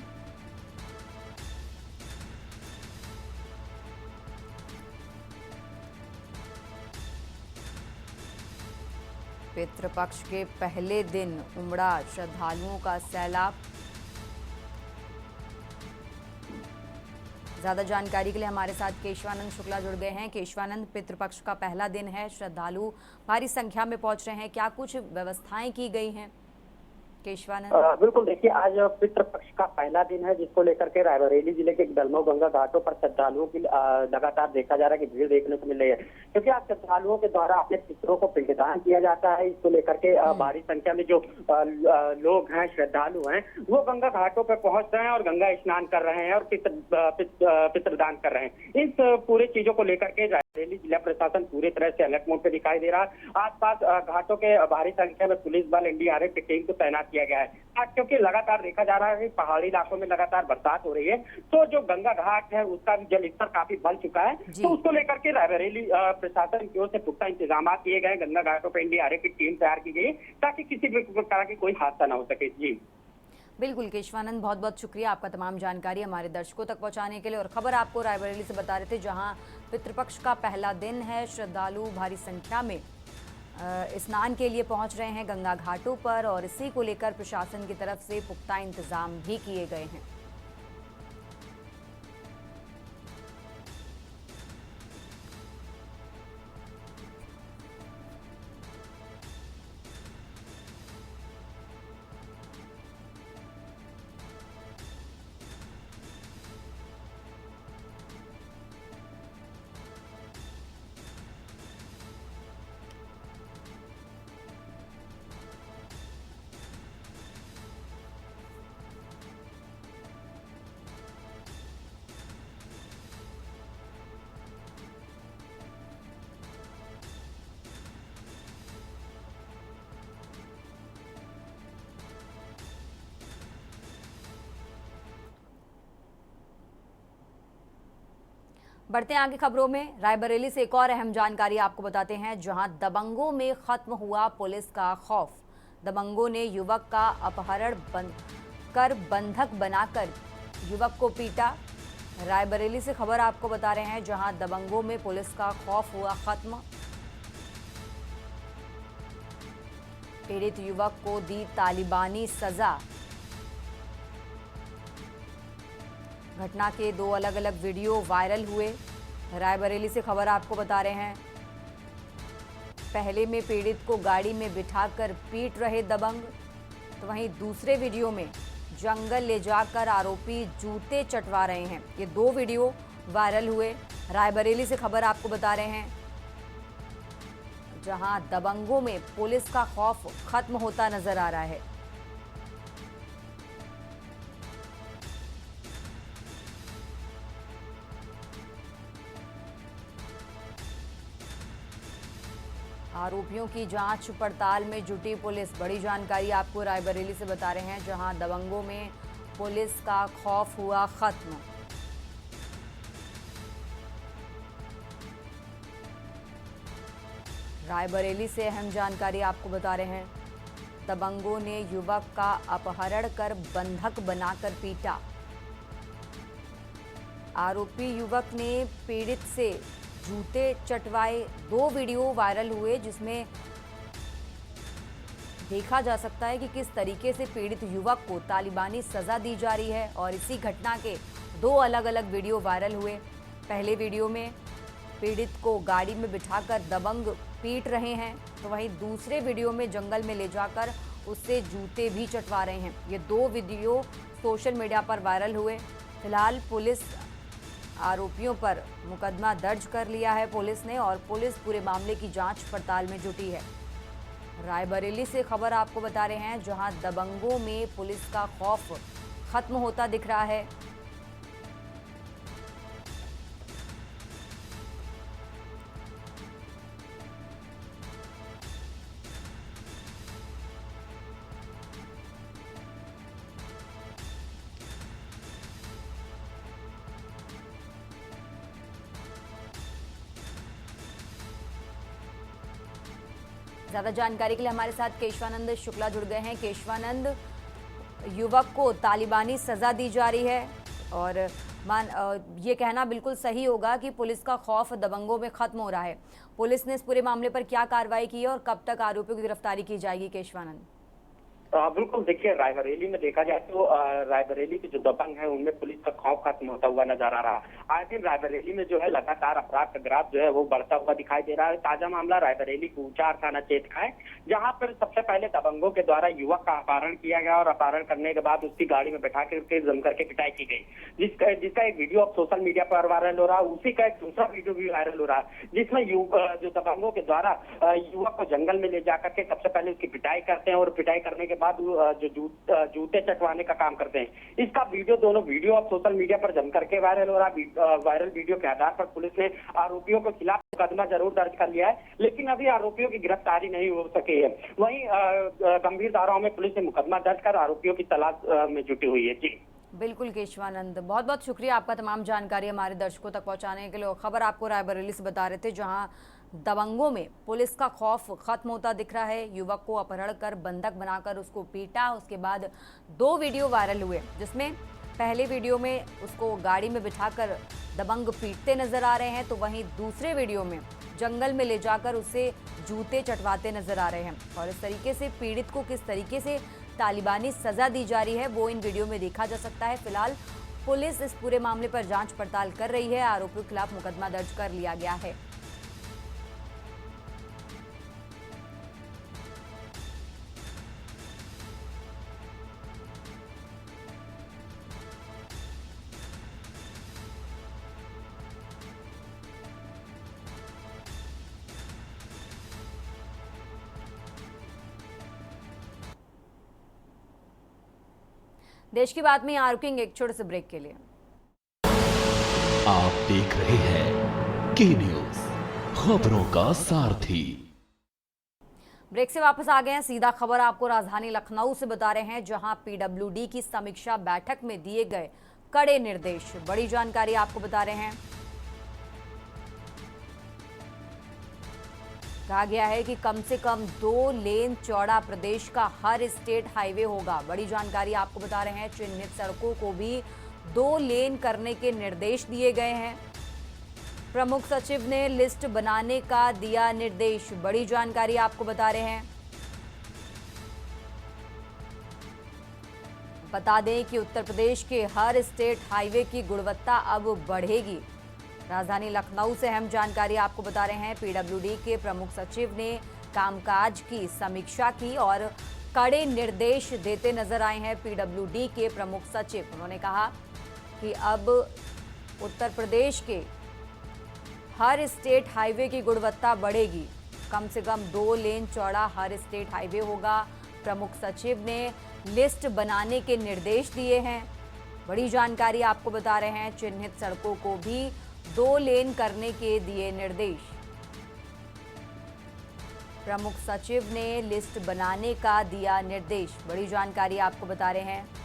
पितृपक्ष के पहले दिन उमड़ा श्रद्धालुओं का सैलाब। ज्यादा जानकारी के लिए हमारे साथ केशवानंद शुक्ला जुड़ गए हैं। केशवानंद, पितृपक्ष का पहला दिन है, श्रद्धालु भारी संख्या में पहुंच रहे हैं, क्या कुछ व्यवस्थाएं की गई हैं केशवानंद? बिल्कुल, देखिए आज पितृपक्ष का पहला दिन है, जिसको लेकर के रायबरेली जिले के दलमऊ गंगा घाटों पर श्रद्धालुओं की लगातार देखा जा रहा है कि भीड़ देखने को मिल रही है, क्योंकि आज श्रद्धालुओं के द्वारा अपने पितरों को पिंडदान किया जाता है। इसको लेकर के भारी संख्या में जो लोग हैं, श्रद्धालु हैं, वो गंगा घाटों पर पहुंच रहे हैं और गंगा स्नान कर रहे हैं और पितृदान कर रहे हैं। इस पूरी चीजों को लेकर के रायबरेली जिला प्रशासन पूरी तरह से अलर्ट मोड पे दिखाई दे रहा है। आसपास घाटों के भारी संख्या में पुलिस बल, एनडीआरएफ की टीम को तैनात किया गया है, क्योंकि लगातार देखा जा रहा है कि पहाड़ी इलाकों में लगातार बरसात हो रही है, तो जो गंगा घाट है उसका भी जल स्तर काफी बढ़ चुका है। तो उसको लेकर के रायबरेली प्रशासन की ओर से पुख्ता इंतजाम किए गए। गंगा घाटों पर एनडीआरएफ की टीम तैयार की गई ताकि किसी भी प्रकार की कोई हादसा न हो सके। जी बिल्कुल केशवानंद, बहुत बहुत शुक्रिया आपका तमाम जानकारी हमारे दर्शकों तक पहुंचाने के लिए। और खबर आपको रायबरेली से बता रहे थे, जहां पितृपक्ष का पहला दिन है, श्रद्धालु भारी संख्या में स्नान के लिए पहुंच रहे हैं गंगा घाटों पर, और इसी को लेकर प्रशासन की तरफ से पुख्ता इंतजाम भी किए गए हैं। बढ़ते हैं आगे खबरों में। रायबरेली से एक और अहम जानकारी आपको बताते हैं, जहां दबंगों में खत्म हुआ पुलिस का खौफ। दबंगों ने युवक का अपहरण कर बंधक बनाकर युवक को पीटा। रायबरेली से खबर आपको बता रहे हैं, जहां दबंगों में पुलिस का खौफ हुआ खत्म। पीड़ित युवक को दी तालिबानी सजा। घटना के 2 अलग अलग वीडियो वायरल हुए। रायबरेली से खबर आपको बता रहे हैं, पहले में पीड़ित को गाड़ी में बिठाकर पीट रहे दबंग, तो वहीं दूसरे वीडियो में जंगल ले जाकर आरोपी जूते चटवा रहे हैं। ये 2 वीडियो वायरल हुए। रायबरेली से खबर आपको बता रहे हैं, जहां दबंगों में पुलिस का खौफ खत्म होता नजर आ रहा है। आरोपियों की जांच पड़ताल में जुटी पुलिस। बड़ी जानकारी आपको रायबरेली से बता रहे हैं, जहां दबंगों में पुलिस का खौफ हुआ खत्म। रायबरेली से अहम जानकारी आपको बता रहे हैं, दबंगों ने युवक का अपहरण कर बंधक बनाकर पीटा। आरोपी युवक ने पीड़ित से जूते चटवाए। 2 वीडियो वायरल हुए, जिसमें देखा जा सकता है कि किस तरीके से पीड़ित युवक को तालिबानी सजा दी जा रही है। और इसी घटना के 2 अलग अलग वीडियो वायरल हुए। पहले वीडियो में पीड़ित को गाड़ी में बिठाकर दबंग पीट रहे हैं, तो वहीं दूसरे वीडियो में जंगल में ले जाकर उससे जूते भी चटवा रहे हैं। ये 2 वीडियो सोशल मीडिया पर वायरल हुए। फिलहाल पुलिस आरोपियों पर मुकदमा दर्ज कर लिया है पुलिस ने, और पुलिस पूरे मामले की जांच पड़ताल में जुटी है। रायबरेली से खबर आपको बता रहे हैं, जहां दबंगों में पुलिस का खौफ खत्म होता दिख रहा है। ज्यादा जानकारी के लिए हमारे साथ केशवानंद शुक्ला जुड़ गए हैं। केशवानंद, युवक को तालिबानी सजा दी जा रही है, और ये कहना बिल्कुल सही होगा कि पुलिस का खौफ दबंगों में खत्म हो रहा है। पुलिस ने इस पूरे मामले पर क्या कार्रवाई की है और कब तक आरोपियों की गिरफ्तारी की जाएगी? केशवानंद। बिल्कुल, देखिए रायबरेली में देखा जाए तो रायबरेली के जो दबंग है उनमें पुलिस का खौफ खत्म होता हुआ नजर आ रहा है। आज दिन रायबरेली में जो है लगातार अपराध का ग्राफ जो है वो बढ़ता हुआ दिखाई दे रहा है। ताजा मामला रायबरेली के ऊंचार थाना क्षेत्र का है, जहां पर सबसे पहले दबंगों के द्वारा युवक का अपहरण किया गया और अपहरण करने के बाद उसकी गाड़ी में बैठा करके जम करके पिटाई की गई, जिसका एक वीडियो अब सोशल मीडिया पर वायरल हो रहा है। उसी का एक दूसरा वीडियो भी वायरल हो रहा है, जिसमें जो दबंगों के द्वारा युवक को जंगल में ले जाकर के सबसे पहले उसकी पिटाई करते हैं, और पिटाई करने के बाद जो जूते चटवाने का काम करते हैं। इसका वीडियो, दोनों वीडियो अब सोशल मीडिया पर जम करके वायरल हो रहा है। वायरल वीडियो के आधार पर पुलिस ने आरोपियों के खिलाफ मुकदमा जरूर दर्ज कर लिया है, लेकिन अभी आरोपियों की गिरफ्तारी नहीं हो सकी है। वहीं गंभीर धाराओं में पुलिस ने मुकदमा दर्ज कर आरोपियों की तलाश में जुटी हुई है। जी बिल्कुल केशवानंद, बहुत बहुत शुक्रिया आपका तमाम जानकारी हमारे दर्शकों तक पहुंचाने के लिए। खबर आपको रायबरेली से बता रहे थे, जहां दबंगों में पुलिस का खौफ खत्म होता दिख रहा है। युवक को अपहरण कर बंधक बनाकर उसको पीटा। उसके बाद 2 वीडियो वायरल हुए, जिसमें पहले वीडियो में उसको गाड़ी में बिठाकर दबंग पीटते नजर आ रहे हैं, तो वहीं दूसरे वीडियो में जंगल में ले जाकर उसे जूते चटवाते नजर आ रहे हैं। और इस तरीके से पीड़ित को किस तरीके से तालिबानी सजा दी जा रही है वो इन वीडियो में देखा जा सकता है। फिलहाल पुलिस इस पूरे मामले पर जांच पड़ताल कर रही है। आरोपियों के खिलाफ मुकदमा दर्ज कर लिया गया है। देश की बात में यहाँ रुकेंगे एक छोटे से ब्रेक के लिए। आप देख रहे हैं के न्यूज, खबरों का सारथी। ब्रेक से वापस आ गए हैं। सीधा खबर आपको राजधानी लखनऊ से बता रहे हैं, जहां पीडब्ल्यूडी की समीक्षा बैठक में दिए गए कड़े निर्देश। बड़ी जानकारी आपको बता रहे हैं, कहा गया है कि कम से कम 2 लेन चौड़ा प्रदेश का हर स्टेट हाईवे होगा। बड़ी जानकारी आपको बता रहे हैं, चिन्हित सड़कों को भी 2 लेन करने के निर्देश दिए गए हैं। प्रमुख सचिव ने लिस्ट बनाने का दिया निर्देश। बड़ी जानकारी आपको बता रहे हैं। बता दें कि उत्तर प्रदेश के हर स्टेट हाईवे की गुणवत्ता अब बढ़ेगी। राजधानी लखनऊ से अहम जानकारी आपको बता रहे हैं। पीडब्ल्यूडी के प्रमुख सचिव ने कामकाज की समीक्षा की और कड़े निर्देश देते नजर आए हैं पीडब्ल्यूडी के प्रमुख सचिव। उन्होंने कहा कि अब उत्तर प्रदेश के हर स्टेट हाईवे की गुणवत्ता बढ़ेगी। कम से कम 2 लेन चौड़ा हर स्टेट हाईवे होगा। प्रमुख सचिव ने लिस्ट बनाने के निर्देश दिए हैं। बड़ी जानकारी आपको बता रहे हैं। चिन्हित सड़कों को भी 2 लेन करने के दिए निर्देश। प्रमुख सचिव ने लिस्ट बनाने का दिया निर्देश। बड़ी जानकारी आपको बता रहे हैं।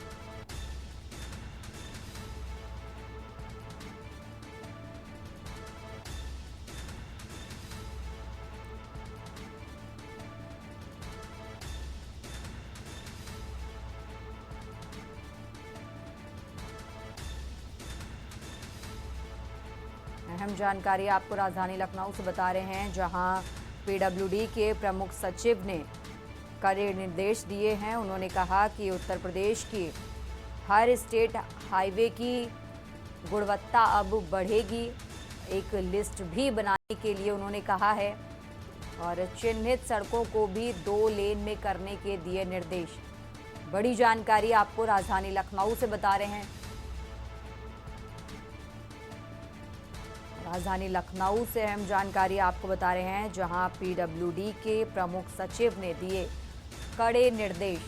अहम जानकारी आपको राजधानी लखनऊ से बता रहे हैं, जहां पीडब्ल्यूडी के प्रमुख सचिव ने कड़े निर्देश दिए हैं। उन्होंने कहा कि उत्तर प्रदेश की हर स्टेट हाईवे की गुणवत्ता अब बढ़ेगी। एक लिस्ट भी बनाने के लिए उन्होंने कहा है और चिन्हित सड़कों को भी 2 लेन में करने के दिए निर्देश। बड़ी जानकारी आपको राजधानी लखनऊ से बता रहे हैं। राजधानी लखनऊ से अहम जानकारी आपको बता रहे हैं, जहां पीडब्ल्यूडी के प्रमुख सचिव ने दिए कड़े निर्देश।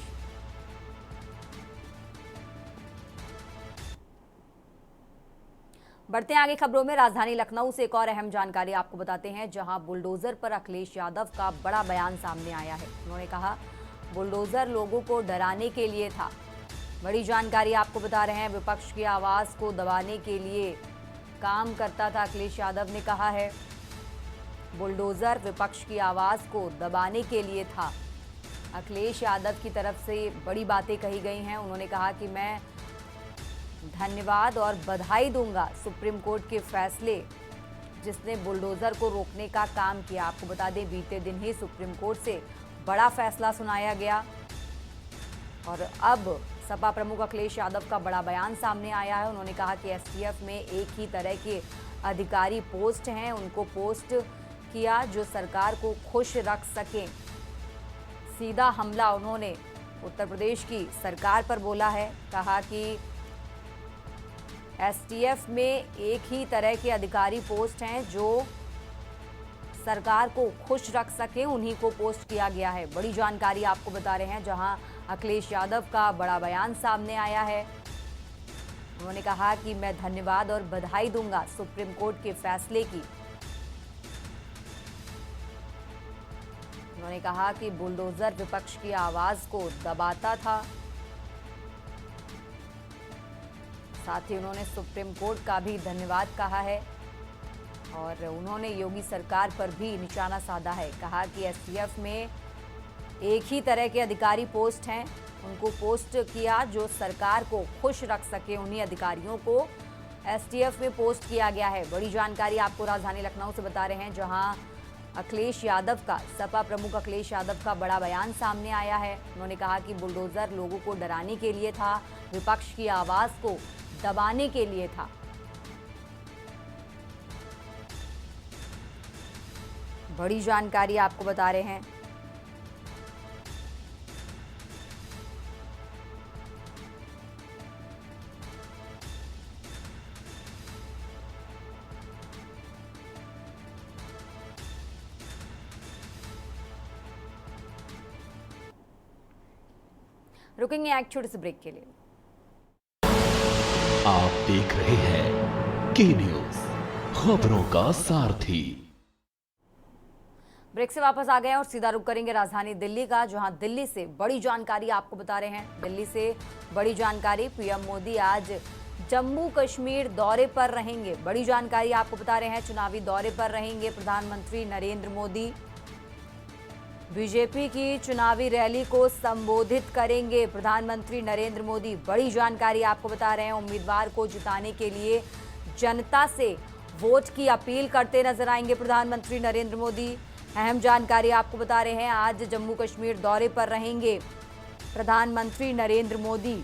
बढ़ते हैं आगे खबरों में। राजधानी लखनऊ से एक और अहम जानकारी आपको बताते हैं, जहां बुलडोजर पर अखिलेश यादव का बड़ा बयान सामने आया है। उन्होंने कहा बुलडोजर लोगों को डराने के लिए था। बड़ी जानकारी आपको बता रहे हैं। विपक्ष की आवाज को दबाने के लिए काम करता था, अखिलेश यादव ने कहा है। बुलडोजर विपक्ष की आवाज को दबाने के लिए था। अखिलेश यादव की तरफ से बड़ी बातें कही गई हैं। उन्होंने कहा कि मैं धन्यवाद और बधाई दूंगा सुप्रीम कोर्ट के फैसले जिसने बुलडोजर को रोकने का काम किया। आपको बता दें, बीते दिन ही सुप्रीम कोर्ट से बड़ा फैसला सुनाया गया और अब सपा प्रमुख अखिलेश यादव का बड़ा बयान सामने आया है। उन्होंने कहा कि एसटीएफ में एक ही तरह के अधिकारी पोस्ट हैं, उनको पोस्ट किया जो सरकार को खुश रख सकें। सीधा हमला उन्होंने उत्तर प्रदेश की सरकार पर बोला है। कहा कि एसटीएफ में एक ही तरह के अधिकारी पोस्ट हैं जो सरकार को खुश रख सके, उन्हीं को पोस्ट किया गया है। बड़ी जानकारी आपको बता रहे हैं, जहां अखिलेश यादव का बड़ा बयान सामने आया है। उन्होंने कहा कि मैं धन्यवाद और बधाई दूंगा सुप्रीम कोर्ट के फैसले की। उन्होंने कहा कि बुलडोजर विपक्ष की आवाज को दबाता था। साथ ही उन्होंने सुप्रीम कोर्ट का भी धन्यवाद कहा है और उन्होंने योगी सरकार पर भी निशाना साधा है। कहा कि एसटीएफ में एक ही तरह के अधिकारी पोस्ट हैं, उनको पोस्ट किया जो सरकार को खुश रख सके, उन्हीं अधिकारियों को एसटीएफ में पोस्ट किया गया है। बड़ी जानकारी आपको राजधानी लखनऊ से बता रहे हैं, जहां अखिलेश यादव का, सपा प्रमुख अखिलेश यादव का बड़ा बयान सामने आया है। उन्होंने कहा कि बुलडोजर लोगों को डराने के लिए था, विपक्ष की आवाज को दबाने के लिए था। बड़ी जानकारी आपको बता रहे हैं। रुकेंगे एक छोटे से ब्रेक के लिए। आप देख रहे हैं के न्यूज, खबरों का सारथी। ब्रेक से वापस आ गए हैं और सीधा रुक करेंगे राजधानी दिल्ली का, जहां दिल्ली से बड़ी जानकारी आपको बता रहे हैं। दिल्ली से बड़ी जानकारी, पीएम मोदी आज जम्मू कश्मीर दौरे पर रहेंगे। बड़ी जानकारी आपको बता रहे हैं, चुनावी दौरे पर रहेंगे प्रधानमंत्री नरेंद्र मोदी। बीजेपी की चुनावी रैली को संबोधित करेंगे प्रधानमंत्री नरेंद्र मोदी। बड़ी जानकारी आपको बता रहे हैं। उम्मीदवार को जिताने के लिए जनता से वोट की अपील करते नजर आएंगे प्रधानमंत्री नरेंद्र मोदी। अहम जानकारी आपको बता रहे हैं। आज जम्मू कश्मीर दौरे पर रहेंगे प्रधानमंत्री नरेंद्र मोदी।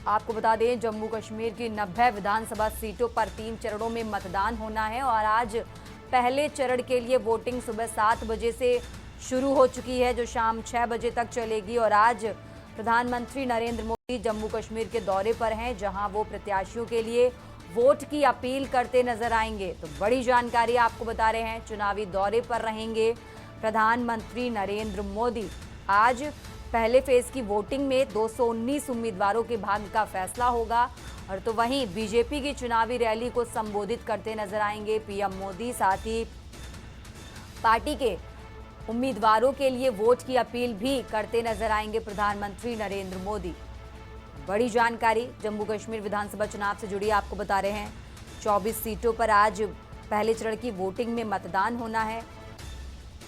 आपको बता दें, जम्मू कश्मीर की 90 विधानसभा सीटों पर 3 चरणों में मतदान होना है और आज पहले चरण के लिए वोटिंग सुबह 7 बजे से शुरू हो चुकी है, जो शाम 6 बजे तक चलेगी। और आज प्रधानमंत्री नरेंद्र मोदी जम्मू कश्मीर के दौरे पर हैं, जहां वो प्रत्याशियों के लिए वोट की अपील करते नजर आएंगे। तो बड़ी जानकारी आपको बता रहे हैं। चुनावी दौरे पर रहेंगे प्रधानमंत्री नरेंद्र मोदी। आज पहले फेज की वोटिंग में 219 उम्मीदवारों के भाग्य का फैसला होगा। और तो वहीं बीजेपी की चुनावी रैली को संबोधित करते नजर आएंगे पीएम मोदी। साथ ही पार्टी के उम्मीदवारों के लिए वोट की अपील भी करते नजर आएंगे प्रधानमंत्री नरेंद्र मोदी। बड़ी जानकारी जम्मू कश्मीर विधानसभा चुनाव से जुड़ी आपको बता रहे हैं। 24 सीटों पर आज पहले चरण की वोटिंग में मतदान होना है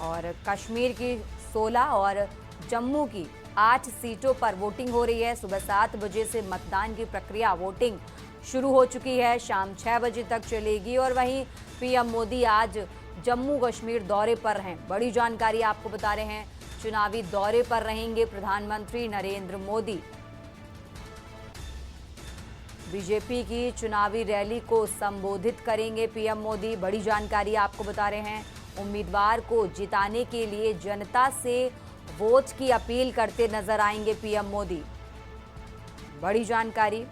और कश्मीर की 16 और जम्मू की 8 सीटों पर वोटिंग हो रही है। सुबह 7 बजे से मतदान की प्रक्रिया वोटिंग शुरू हो चुकी है, शाम 6 बजे तक चलेगी। और वहीं पीएम मोदी आज जम्मू कश्मीर दौरे पर हैं। बड़ी जानकारी आपको बता रहे हैं। चुनावी दौरे पर रहेंगे प्रधानमंत्री नरेंद्र मोदी। बीजेपी की चुनावी रैली को संबोधित करेंगे पीएम मोदी। बड़ी जानकारी आपको बता रहे हैं। उम्मीदवार को जिताने के लिए जनता से वोट की अपील करते नजर आएंगे पीएम मोदी। बड़ी जानकारी।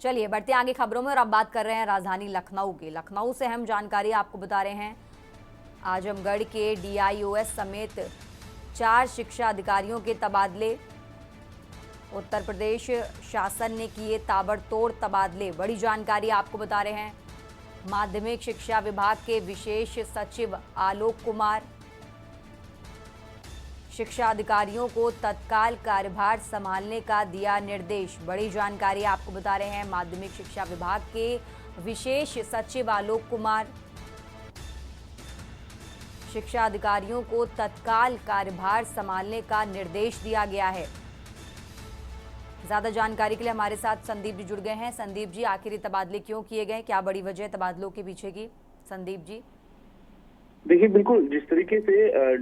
चलिए बढ़ते आगे खबरों में और अब बात कर रहे हैं राजधानी लखनऊ की। लखनऊ से अहम जानकारी आपको बता रहे हैं। आजमगढ़ के डीआईओएस समेत 4 शिक्षा अधिकारियों के तबादले। उत्तर प्रदेश शासन ने किए ताबड़तोड़ तबादले। बड़ी जानकारी आपको बता रहे हैं। माध्यमिक शिक्षा विभाग के विशेष सचिव आलोक कुमार, शिक्षा अधिकारियों को तत्काल कार्यभार संभालने का दिया निर्देश। बड़ी जानकारी आपको बता रहे हैं। माध्यमिक शिक्षा विभाग के विशेष सचिव आलोक कुमार, शिक्षा अधिकारियों को तत्काल कार्यभार संभालने का निर्देश दिया गया है। ज्यादा जानकारी के लिए हमारे साथ संदीप जी जुड़ गए हैं। संदीप जी, आखिर ये तबादले क्यों किए गए, क्या बड़ी वजह है तबादलों के पीछे की? संदीप जी। देखिए, बिल्कुल जिस तरीके से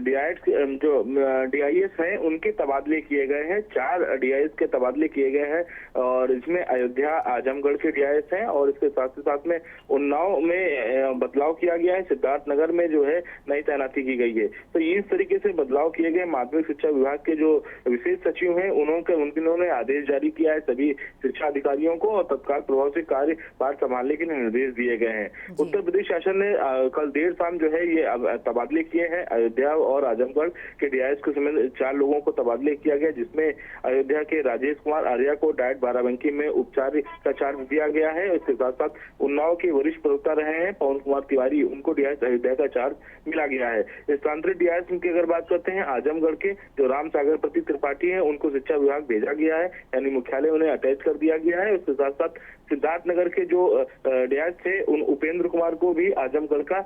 डीआईएस हैं उनके तबादले किए गए हैं। 4 डीआईएस के तबादले किए गए हैं और इसमें अयोध्या आजमगढ़ के डीआईएस हैं और इसके साथ में उन्नाव में बदलाव किया गया है। सिद्धार्थनगर में जो है नई तैनाती की गई है। तो इस तरीके से बदलाव किए गए। माध्यमिक शिक्षा विभाग के जो विशेष सचिव हैं उन्होंने आदेश जारी किया है सभी शिक्षा अधिकारियों को और तत्काल प्रभाव से कार्यभार संभालने के निर्देश दिए गए हैं। उत्तर प्रदेश शासन ने कल देर शाम जो है ये तबादले किए हैं। अयोध्या और आजमगढ़ के डीआईएस के समेत 4 लोगों को तबादले किया गया, जिसमें अयोध्या के राजेश कुमार आर्या को डाइट बाराबंकी में उपचार का चार्ज दिया गया है। इसके साथ साथ उन्नाव के वरिष्ठ प्रवक्ता रहे हैं पवन कुमार तिवारी, उनको डीआईएस अयोध्या का चार्ज मिला गया है। स्थानांतरित डीआईएस की अगर बात करते हैं, आजमगढ़ के जो राम सागर प्रति त्रिपाठी है उनको शिक्षा विभाग भेजा गया है, यानी मुख्यालय उन्हें अटैच कर दिया गया है। उसके साथ साथ सिद्धार्थनगर के जो डीआईएस थे उन उपेंद्र कुमार को भी आजमगढ़ का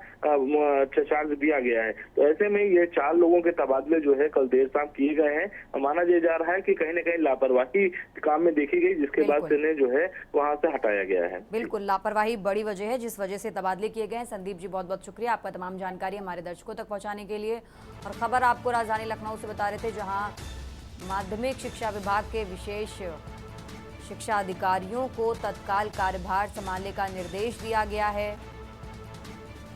चार्ज दिया गया है। तो ऐसे में ये 4 लोगों के तबादले जो है कल देर शाम किए गए हैं। माना जा रहा है कि कहीं न कहीं लापरवाही काम में देखी गई, जिसके बाद से इन्हें जो है वहां से हटाया गया है। बिल्कुल, लापरवाही बड़ी वजह है जिस वजह से तबादले किए गए हैं। संदीप जी, बहुत बहुत शुक्रिया आपका तमाम जानकारी हमारे दर्शकों तक पहुंचाने के लिए। और खबर आपको राजधानी लखनऊ से बता रहे थे, जहां माध्यमिक शिक्षा विभाग के विशेष शिक्षा अधिकारियों को तत्काल कार्यभार संभालने का निर्देश दिया गया है।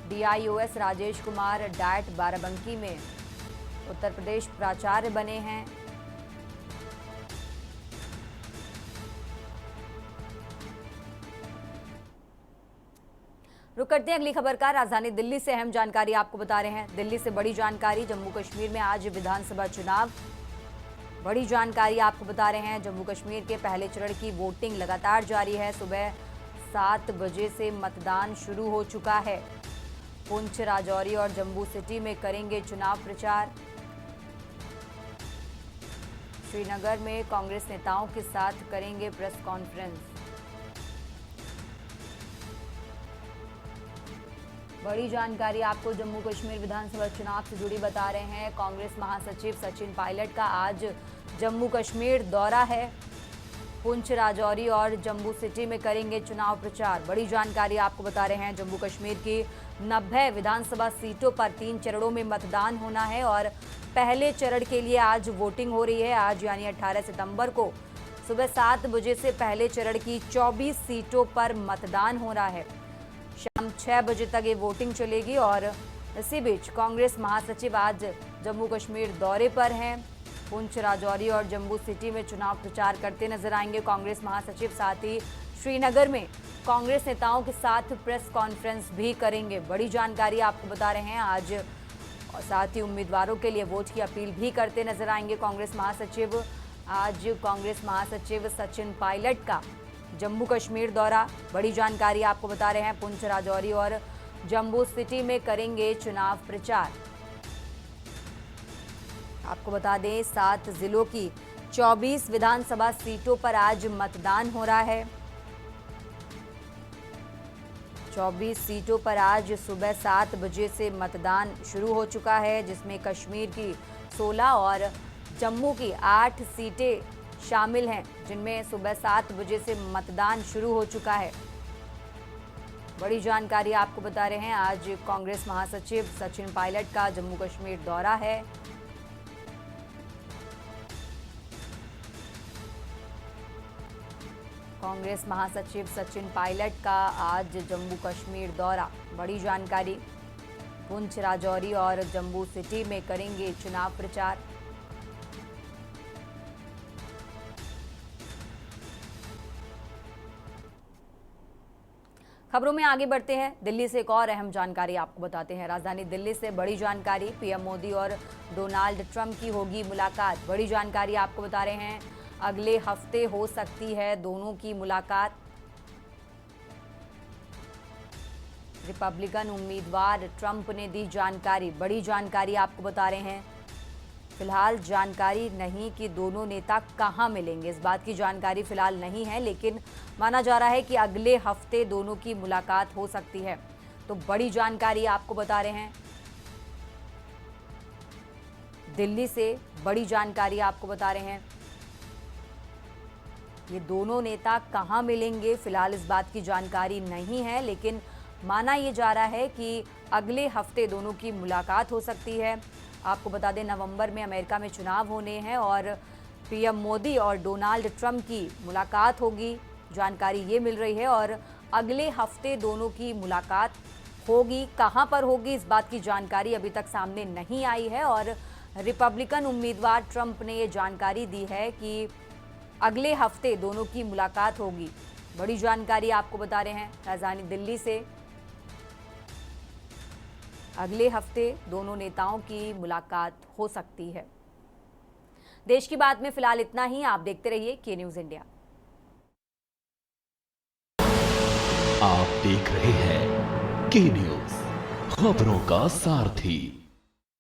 डीआईओएस राजेश कुमार डाइट बाराबंकी में उत्तर प्रदेश प्राचार्य बने हैं। रुक करते हैं अगली खबर का। राजधानी दिल्ली से अहम जानकारी आपको बता रहे हैं। दिल्ली से बड़ी जानकारी। जम्मू कश्मीर में आज विधानसभा चुनाव। बड़ी जानकारी आपको बता रहे हैं। जम्मू कश्मीर के पहले चरण की वोटिंग लगातार जारी है। सुबह 7 बजे से मतदान शुरू हो चुका है। पुंछ, राजौरी और जम्मू सिटी में करेंगे चुनाव प्रचार। श्रीनगर में कांग्रेस नेताओं के साथ करेंगे प्रेस कॉन्फ्रेंस। बड़ी जानकारी आपको जम्मू कश्मीर विधानसभा चुनाव से जुड़ी बता रहे हैं। कांग्रेस महासचिव सचिन पायलट का आज जम्मू कश्मीर दौरा है। पुंछ, राजौरी और जम्मू सिटी में करेंगे चुनाव प्रचार। बड़ी जानकारी आपको बता रहे हैं, जम्मू कश्मीर की 90 विधानसभा सीटों पर 3 चरणों में मतदान होना है और पहले चरण के लिए आज वोटिंग हो रही है। आज यानी 18 सितंबर को सुबह 7 बजे से पहले चरण की 24 सीटों पर मतदान हो रहा है। शाम 6 बजे तक ये वोटिंग चलेगी और इसी बीच कांग्रेस महासचिव आज जम्मू कश्मीर दौरे पर हैं। पुंछ, राजौरी और जम्मू सिटी में चुनाव प्रचार करते नजर आएंगे कांग्रेस महासचिव। साथ ही श्रीनगर में कांग्रेस नेताओं के साथ प्रेस कॉन्फ्रेंस भी करेंगे। बड़ी जानकारी आपको बता रहे हैं आज, और साथ ही उम्मीदवारों के लिए वोट की अपील भी करते नजर आएंगे कांग्रेस महासचिव। आज कांग्रेस महासचिव सचिन पायलट का जम्मू कश्मीर दौरा। बड़ी जानकारी आपको बता रहे हैं, पुंछ, राजौरी और जम्मू सिटी में करेंगे चुनाव प्रचार। आपको बता दें, 7 जिलों की 24 विधानसभा सीटों पर आज मतदान हो रहा है। 24 सीटों पर आज सुबह 7 बजे से मतदान शुरू हो चुका है, जिसमें कश्मीर की 16 और जम्मू की 8 सीटें शामिल हैं, जिनमें सुबह 7 बजे से मतदान शुरू हो चुका है। बड़ी जानकारी आपको बता रहे हैं, आज कांग्रेस महासचिव सचिन पायलट का जम्मू कश्मीर दौरा है। कांग्रेस महासचिव सचिन पायलट का आज जम्मू कश्मीर दौरा। बड़ी जानकारी, पुंछ, राजौरी और जम्मू सिटी में करेंगे चुनाव प्रचार। खबरों में आगे बढ़ते हैं। दिल्ली से एक और अहम जानकारी आपको बताते हैं। राजधानी दिल्ली से बड़ी जानकारी, पीएम मोदी और डोनाल्ड ट्रंप की होगी मुलाकात। बड़ी जानकारी आपको बता रहे हैं, अगले हफ्ते हो सकती है दोनों की मुलाकात। रिपब्लिकन उम्मीदवार ट्रंप ने दी जानकारी। बड़ी जानकारी आपको बता रहे हैं, फिलहाल जानकारी नहीं कि दोनों नेता कहां मिलेंगे, इस बात की जानकारी फिलहाल नहीं है, लेकिन माना जा रहा है कि अगले हफ्ते दोनों की मुलाकात हो सकती है। तो बड़ी जानकारी आपको बता रहे हैं, दिल्ली से बड़ी जानकारी आपको बता रहे हैं। ये दोनों नेता कहां मिलेंगे, फिलहाल इस बात की जानकारी नहीं है, लेकिन माना ये जा रहा है कि अगले हफ्ते दोनों की मुलाकात हो सकती है। आपको बता दें, नवंबर में अमेरिका में चुनाव होने हैं और पीएम मोदी और डोनाल्ड ट्रंप की मुलाकात होगी, जानकारी ये मिल रही है। और अगले हफ्ते दोनों की मुलाकात होगी, कहां पर होगी इस बात की जानकारी अभी तक सामने नहीं आई है। और रिपब्लिकन उम्मीदवार ट्रंप ने ये जानकारी दी है कि अगले हफ्ते दोनों की मुलाकात होगी। बड़ी जानकारी आपको बता रहे हैं, राजधानी दिल्ली से अगले हफ्ते दोनों नेताओं की मुलाकात हो सकती है। देश की बात में फिलहाल इतना ही। आप देखते रहिए के न्यूज़ इंडिया। आप देख रहे हैं के न्यूज़, खबरों का सारथी।